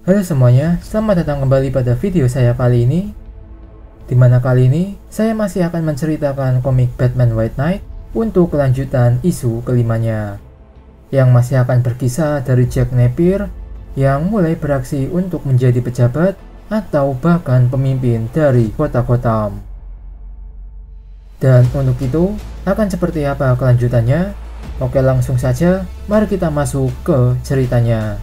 Halo semuanya, selamat datang kembali pada video saya kali ini. Dimana kali ini, saya masih akan menceritakan komik Batman White Knight untuk kelanjutan isu kelimanya, yang masih akan berkisah dari Jack Napier yang mulai beraksi untuk menjadi pejabat atau bahkan pemimpin dari kota Gotham. Dan untuk itu, akan seperti apa kelanjutannya? Oke, langsung saja, mari kita masuk ke ceritanya.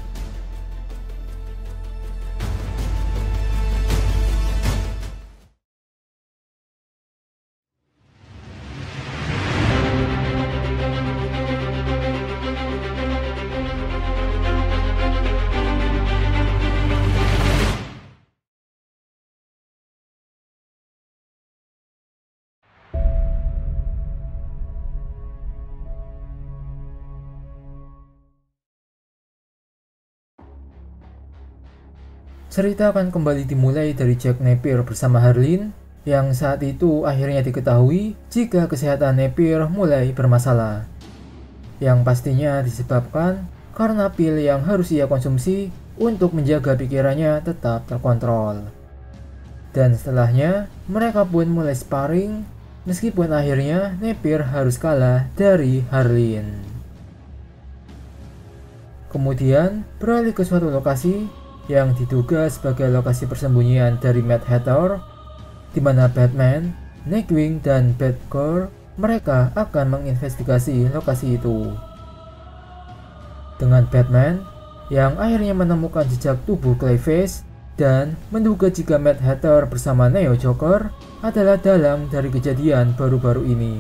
Cerita akan kembali dimulai dari Jack Napier bersama Harleen, yang saat itu akhirnya diketahui jika kesehatan Napier mulai bermasalah. Yang pastinya disebabkan karena pil yang harus ia konsumsi untuk menjaga pikirannya tetap terkontrol. Dan setelahnya, mereka pun mulai sparring, meskipun akhirnya Napier harus kalah dari Harleen. Kemudian, beralih ke suatu lokasi yang diduga sebagai lokasi persembunyian dari Mad Hatter, di mana Batman, Nightwing, dan Batgirl mereka akan menginvestigasi lokasi itu. Dengan Batman yang akhirnya menemukan jejak tubuh Clayface dan menduga jika Mad Hatter bersama Neo Joker adalah dalang dari kejadian baru-baru ini,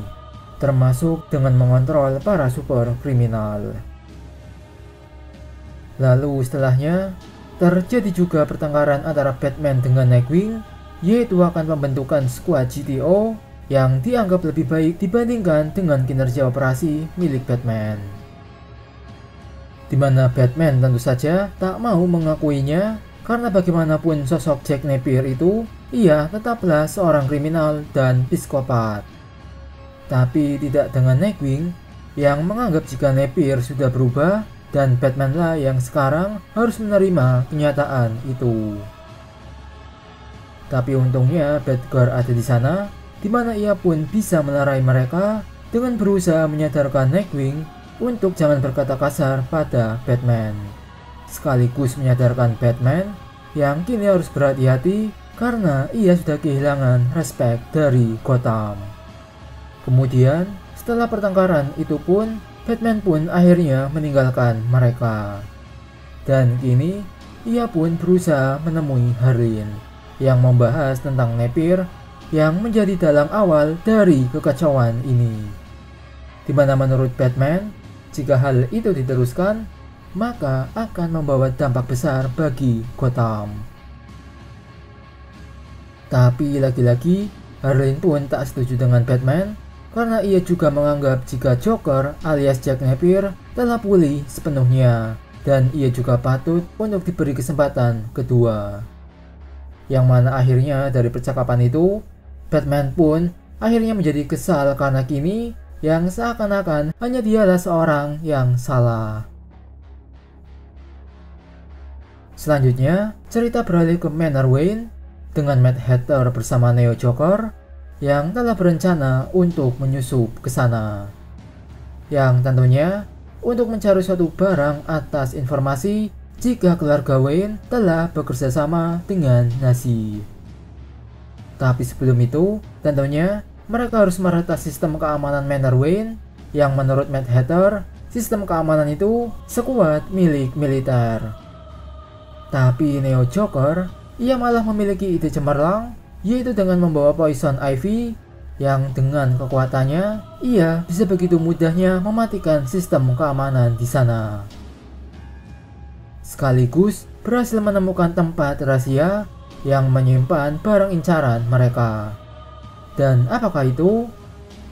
termasuk dengan mengontrol para super kriminal. Lalu setelahnya, terjadi juga pertengkaran antara Batman dengan Nightwing, yaitu akan pembentukan skuad GTO yang dianggap lebih baik dibandingkan dengan kinerja operasi milik Batman. Dimana Batman tentu saja tak mau mengakuinya, karena bagaimanapun sosok Jack Napier itu, ia tetaplah seorang kriminal dan psikopat. Tapi tidak dengan Nightwing, yang menganggap jika Napier sudah berubah, dan Batman lah yang sekarang harus menerima kenyataan itu. Tapi untungnya Batgirl ada di sana, di mana ia pun bisa melerai mereka dengan berusaha menyadarkan Nightwing untuk jangan berkata kasar pada Batman, sekaligus menyadarkan Batman yang kini harus berhati-hati karena ia sudah kehilangan respek dari Gotham. Kemudian, setelah pertengkaran itu pun, Batman pun akhirnya meninggalkan mereka. Dan kini, ia pun berusaha menemui Harleen yang membahas tentang Napier yang menjadi dalang awal dari kekacauan ini. Dimana menurut Batman, jika hal itu diteruskan, maka akan membawa dampak besar bagi Gotham. Tapi lagi-lagi, Harleen pun tak setuju dengan Batman, karena ia juga menganggap jika Joker alias Jack Napier telah pulih sepenuhnya, dan ia juga patut untuk diberi kesempatan kedua. Yang mana akhirnya dari percakapan itu, Batman pun akhirnya menjadi kesal karena kini yang seakan-akan hanya dialah seorang yang salah. Selanjutnya, cerita beralih ke Manor Wayne dengan Mad Hatter bersama Neo Joker yang telah berencana untuk menyusup ke sana. Yang tentunya untuk mencari suatu barang atas informasi jika keluarga Wayne telah bekerja sama dengan Nazi. Tapi sebelum itu, tentunya mereka harus meretas sistem keamanan Manor Wayne yang menurut Mad Hatter, sistem keamanan itu sekuat milik militer. Tapi Neo Joker, ia malah memiliki ide cemerlang, yaitu dengan membawa Poison Ivy yang dengan kekuatannya ia bisa begitu mudahnya mematikan sistem keamanan di sana. Sekaligus berhasil menemukan tempat rahasia yang menyimpan barang incaran mereka. Dan apakah itu?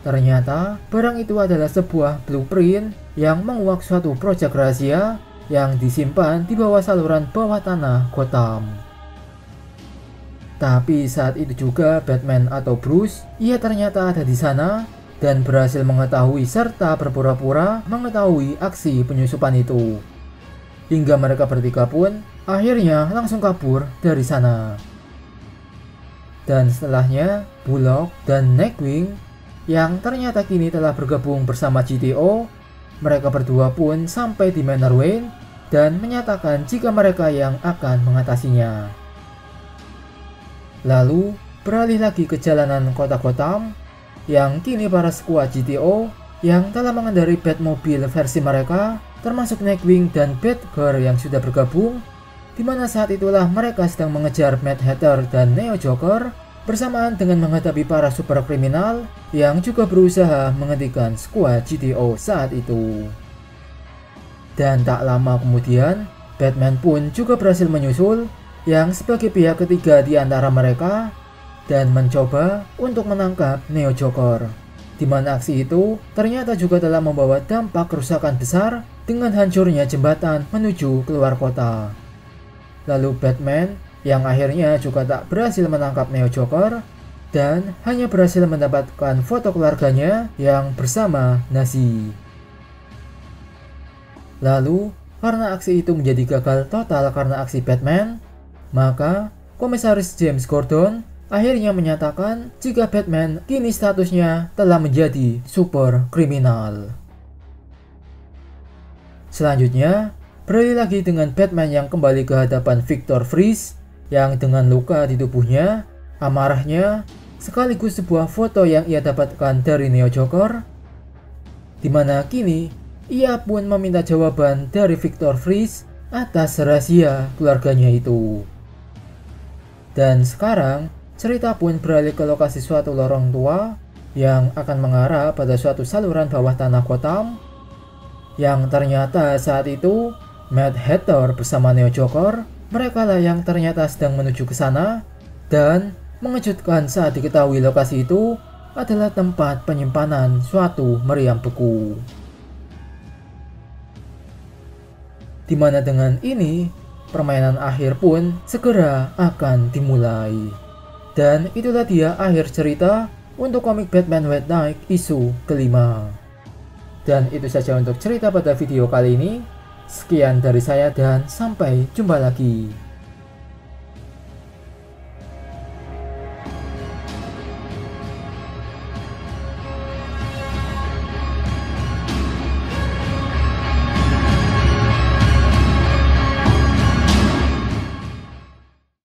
Ternyata barang itu adalah sebuah blueprint yang menguak suatu proyek rahasia yang disimpan di bawah saluran bawah tanah Gotham. Tapi saat itu juga Batman atau Bruce, ia ternyata ada di sana dan berhasil mengetahui serta berpura-pura mengetahui aksi penyusupan itu. Hingga mereka bertiga pun akhirnya langsung kabur dari sana. Dan setelahnya, Bullock dan Nightwing yang ternyata kini telah bergabung bersama GTO, mereka berdua pun sampai di Manor Wayne dan menyatakan jika mereka yang akan mengatasinya. Lalu, beralih lagi ke jalanan kota Gotham, yang kini para skuad GTO yang telah mengendarai Batmobile versi mereka, termasuk Nightwing dan Batgirl yang sudah bergabung, di mana saat itulah mereka sedang mengejar Mad Hatter dan Neo Joker bersamaan dengan menghadapi para super kriminal yang juga berusaha menghentikan skuad GTO saat itu. Dan tak lama kemudian, Batman pun juga berhasil menyusul yang sebagai pihak ketiga di antara mereka dan mencoba untuk menangkap Neo Joker, di mana aksi itu ternyata juga telah membawa dampak kerusakan besar dengan hancurnya jembatan menuju keluar kota. Lalu Batman yang akhirnya juga tak berhasil menangkap Neo Joker dan hanya berhasil mendapatkan foto keluarganya yang bersama Nazi. Lalu, karena aksi itu menjadi gagal total karena aksi Batman, maka Komisaris James Gordon akhirnya menyatakan jika Batman kini statusnya telah menjadi super kriminal. Selanjutnya, beralih lagi dengan Batman yang kembali ke hadapan Victor Fries yang dengan luka di tubuhnya, amarahnya, sekaligus sebuah foto yang ia dapatkan dari Neo Joker, di mana kini ia pun meminta jawaban dari Victor Fries atas rahasia keluarganya itu. Dan sekarang, cerita pun beralih ke lokasi suatu lorong tua yang akan mengarah pada suatu saluran bawah tanah Gotham, yang ternyata saat itu Mad Hatter bersama Neo Joker, mereka lah yang ternyata sedang menuju ke sana, dan mengejutkan saat diketahui lokasi itu adalah tempat penyimpanan suatu meriam beku. Dimana dengan ini, permainan akhir pun segera akan dimulai. Dan itulah dia akhir cerita untuk komik Batman White Knight isu kelima. Dan itu saja untuk cerita pada video kali ini. Sekian dari saya dan sampai jumpa lagi.